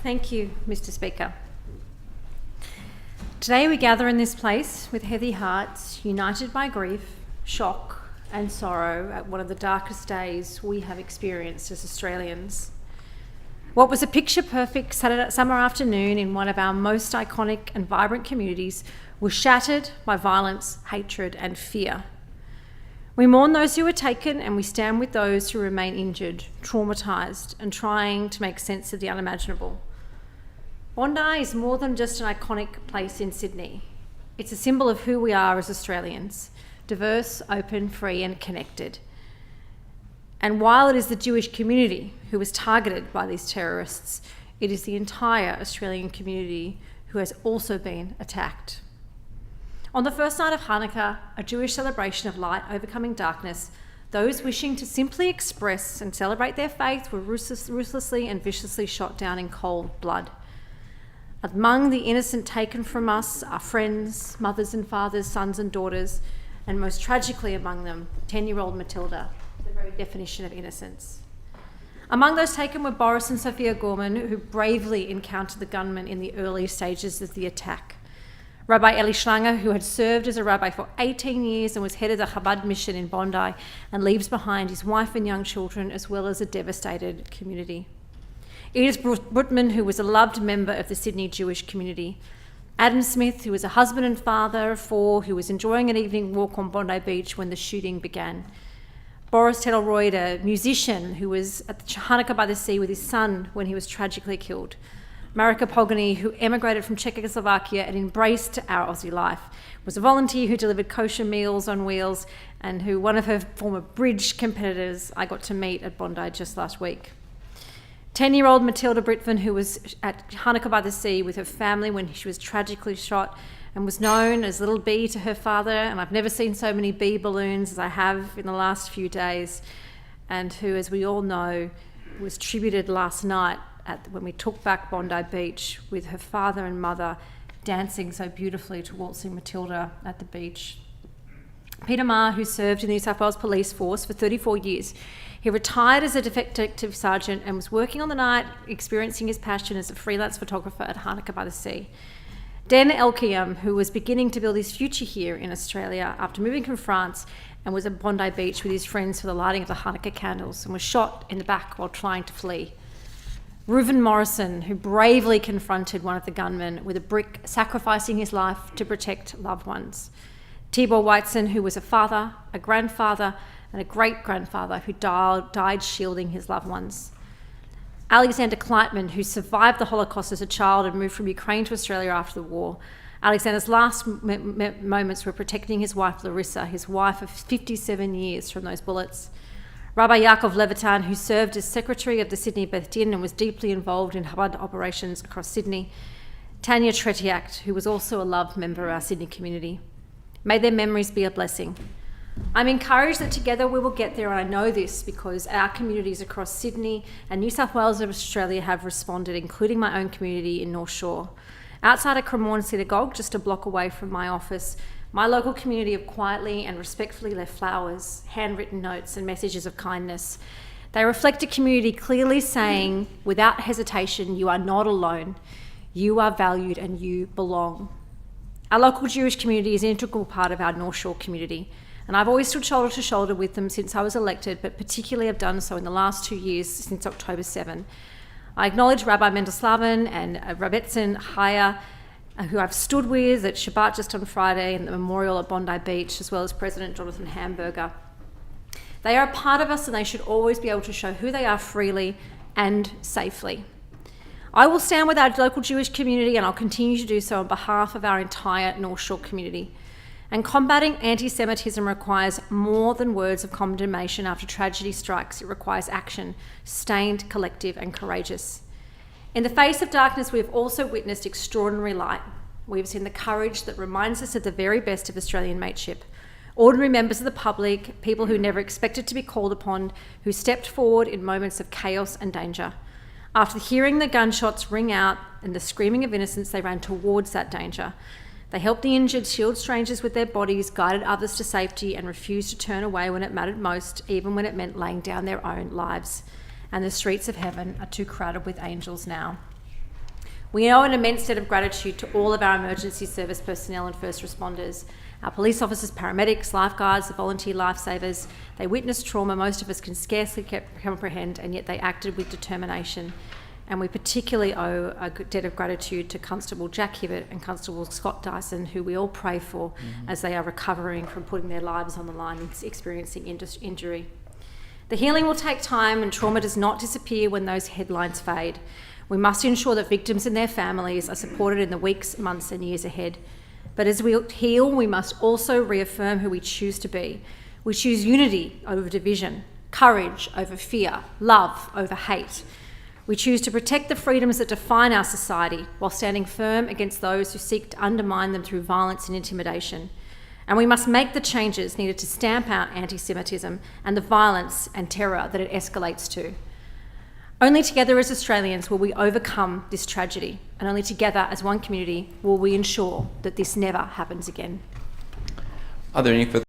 Thank you, Mr. Speaker. Today we gather in this place with heavy hearts, united by grief, shock and sorrow at one of the darkest days we have experienced as Australians. What was a picture-perfect summer afternoon in one of our most iconic and vibrant communities was shattered by violence, hatred and fear. We mourn those who were taken and we stand with those who remain injured, traumatised and trying to make sense of the unimaginable. Bondi is more than just an iconic place in Sydney. It's a symbol of who we are as Australians, diverse, open, free and connected. And while it is the Jewish community who was targeted by these terrorists, it is the entire Australian community who has also been attacked. On the first night of Hanukkah, a Jewish celebration of light overcoming darkness, those wishing to simply express and celebrate their faith were ruthlessly and viciously shot down in cold blood. Among the innocent taken from us are friends, mothers and fathers, sons and daughters, and most tragically among them, 10-year-old Matilda, the very definition of innocence. Among those taken were Boris and Sophia Gorman, who bravely encountered the gunman in the early stages of the attack. Rabbi Eli Schlanger, who had served as a rabbi for 18 years and was head of the Chabad mission in Bondi and leaves behind his wife and young children, as well as a devastated community. Edith Brutman, who was a loved member of the Sydney Jewish community. Adam Smith, who was a husband and father of 4, who was enjoying an evening walk on Bondi Beach when the shooting began. Boris Tedelroyd, a musician who was at the Hanukkah by the Sea with his son when he was tragically killed. Marika Pogany, who emigrated from Czechoslovakia and embraced our Aussie life, was a volunteer who delivered kosher meals on wheels and who one of her former bridge competitors I got to meet at Bondi just last week. 10-year-old Matilda Britvan, who was at Hanukkah by the Sea with her family when she was tragically shot and was known as Little Bee to her father, and I've never seen so many bee balloons as I have in the last few days, and who, as we all know, was tributed last night when we took back Bondi Beach with her father and mother dancing so beautifully to Waltzing Matilda at the beach. Peter Marr, who served in the New South Wales Police Force for 34 years, he retired as a detective sergeant and was working on the night, experiencing his passion as a freelance photographer at Hanukkah by the Sea. Dan Elkiam, who was beginning to build his future here in Australia after moving from France and was at Bondi Beach with his friends for the lighting of the Hanukkah candles and was shot in the back while trying to flee. Reuven Morrison, who bravely confronted one of the gunmen with a brick, sacrificing his life to protect loved ones. Tibor Weitzen, who was a father, a grandfather, and a great-grandfather who died shielding his loved ones. Alexander Kleitman, who survived the Holocaust as a child and moved from Ukraine to Australia after the war. Alexander's last moments were protecting his wife Larissa, his wife of 57 years, from those bullets. Rabbi Yaakov Levitan, who served as secretary of the Sydney Beth Din and was deeply involved in Chabad operations across Sydney. Tanya Tretiak, who was also a loved member of our Sydney community. May their memories be a blessing. I'm encouraged that together we will get there, and I know this because our communities across Sydney and New South Wales and Australia have responded, including my own community in North Shore. Outside of Cremorne Synagogue, just a block away from my office, my local community have quietly and respectfully left flowers, handwritten notes and messages of kindness. They reflect a community clearly saying, without hesitation, you are not alone, you are valued and you belong. Our local Jewish community is an integral part of our North Shore community, and I've always stood shoulder to shoulder with them since I was elected, but particularly have done so in the last 2 years since October 7. I acknowledge Rabbi Mendelslavin and Rabbetzin Chaya, who I've stood with at Shabbat just on Friday and the memorial at Bondi Beach, as well as President Jonathan Hamburger. They are a part of us and they should always be able to show who they are freely and safely. I will stand with our local Jewish community and I'll continue to do so on behalf of our entire North Shore community. And combating anti-Semitism requires more than words of condemnation after tragedy strikes. It requires action, sustained, collective and courageous. In the face of darkness, we have also witnessed extraordinary light. We have seen the courage that reminds us of the very best of Australian mateship. Ordinary members of the public, people who never expected to be called upon, who stepped forward in moments of chaos and danger. After hearing the gunshots ring out and the screaming of innocence, they ran towards that danger. They helped the injured, shielded strangers with their bodies, guided others to safety, and refused to turn away when it mattered most, even when it meant laying down their own lives. And the streets of heaven are too crowded with angels now. We owe an immense debt of gratitude to all of our emergency service personnel and first responders, our police officers, paramedics, lifeguards, the volunteer lifesavers. They witnessed trauma most of us can scarcely comprehend, and yet they acted with determination. And we particularly owe a debt of gratitude to Constable Jack Hibbert and Constable Scott Dyson, who we all pray for as they are recovering from putting their lives on the line and experiencing injury. The healing will take time, and trauma does not disappear when those headlines fade. We must ensure that victims and their families are supported in the weeks, months and years ahead. But as we heal, we must also reaffirm who we choose to be. We choose unity over division, courage over fear, love over hate. We choose to protect the freedoms that define our society while standing firm against those who seek to undermine them through violence and intimidation. And we must make the changes needed to stamp out anti-Semitism and the violence and terror that it escalates to. Only together as Australians will we overcome this tragedy, and only together as one community will we ensure that this never happens again. Are there any further